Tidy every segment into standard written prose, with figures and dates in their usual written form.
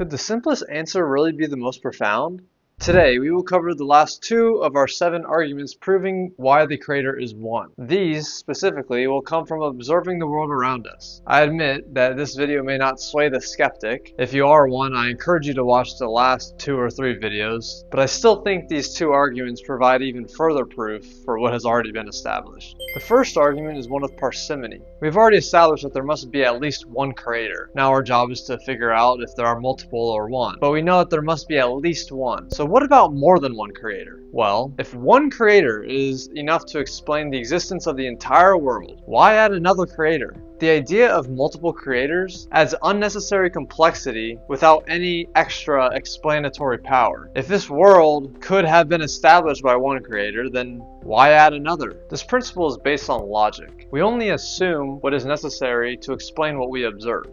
Could the simplest answer really be the most profound? Today, we will cover the last 2 of our 7 arguments proving why the Creator is one. These, specifically, will come from observing the world around us. I admit that this video may not sway the skeptic. If you are one, I encourage you to watch the last 2 or 3 videos, but I still think these 2 arguments provide even further proof for what has already been established. The first argument is one of parsimony. We've already established that there must be at least one Creator. Now our job is to figure out if there are multiple or one, but we know that there must be at least one. So what about more than one Creator? Well, if one Creator is enough to explain the existence of the entire world, why add another Creator? The idea of multiple creators adds unnecessary complexity without any extra explanatory power. If this world could have been established by one creator, then why add another? This principle is based on logic. We only assume what is necessary to explain what we observe.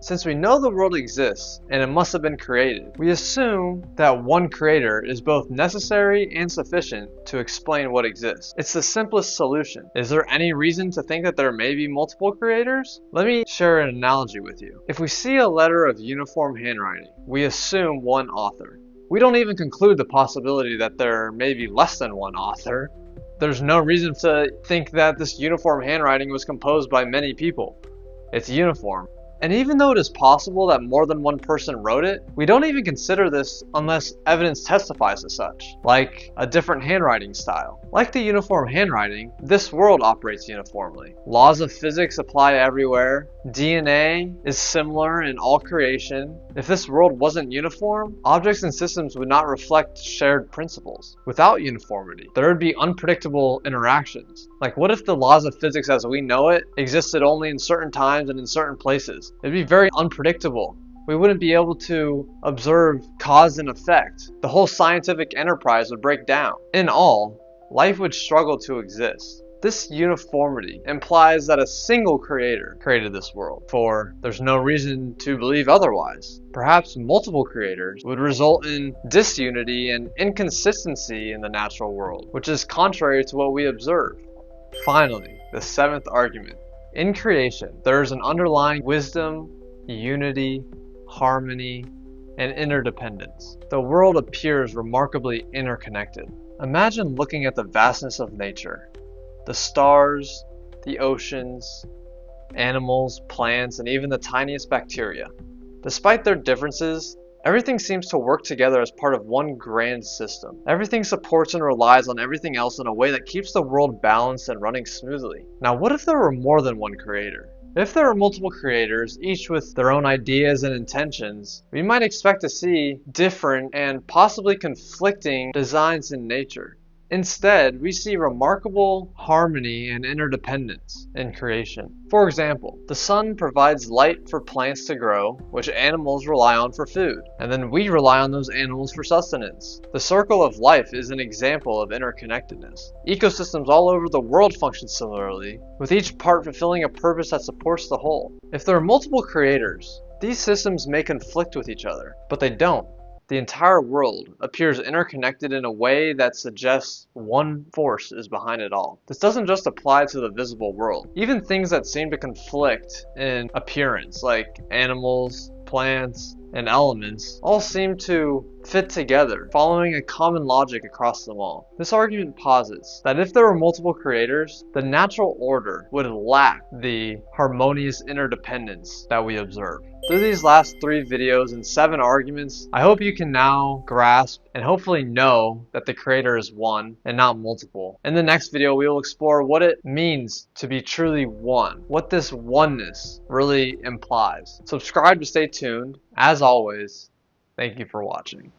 Since we know the world exists and it must have been created, we assume that one creator is both necessary and sufficient to explain what exists. It's the simplest solution. Is there any reason to think that there may be multiple creators? Let me share an analogy with you. If we see a letter of uniform handwriting, we assume one author. We don't even conclude the possibility that there may be less than one author. There's no reason to think that this uniform handwriting was composed by many people. It's uniform. And even though it is possible that more than one person wrote it, we don't even consider this unless evidence testifies to such, like a different handwriting style. Like the uniform handwriting, this world operates uniformly. Laws of physics apply everywhere. DNA is similar in all creation. If this world wasn't uniform, objects and systems would not reflect shared principles. Without uniformity, there would be unpredictable interactions. Like, what if the laws of physics as we know it existed only in certain times and in certain places? It'd be very unpredictable. We wouldn't be able to observe cause and effect. The whole scientific enterprise would break down. In all, life would struggle to exist. This uniformity implies that a single creator created this world, for there's no reason to believe otherwise. Perhaps multiple creators would result in disunity and inconsistency in the natural world, which is contrary to what we observe. Finally, the 7th argument. In creation, there is an underlying wisdom, unity, harmony, and interdependence. The world appears remarkably interconnected. Imagine looking at the vastness of nature. The stars, the oceans, animals, plants, and even the tiniest bacteria. Despite their differences, everything seems to work together as part of one grand system. Everything supports and relies on everything else in a way that keeps the world balanced and running smoothly. Now, what if there were more than one creator? If there are multiple creators, each with their own ideas and intentions, we might expect to see different and possibly conflicting designs in nature. Instead, we see remarkable harmony and interdependence in creation. For example, the sun provides light for plants to grow, which animals rely on for food, and then we rely on those animals for sustenance. The circle of life is an example of interconnectedness. Ecosystems all over the world function similarly, with each part fulfilling a purpose that supports the whole. If there are multiple creators, these systems may conflict with each other, but they don't. The entire world appears interconnected in a way that suggests one force is behind it all. This doesn't just apply to the visible world. Even things that seem to conflict in appearance, like animals, plants, and elements, all seem to fit together, following a common logic across them all. This argument posits that if there were multiple creators, the natural order would lack the harmonious interdependence that we observe. Through these last 3 videos and 7 arguments, I hope you can now grasp and hopefully know that the Creator is one and not multiple. In the next video, we will explore what it means to be truly one, what this oneness really implies. Subscribe to stay tuned. As always, thank you for watching.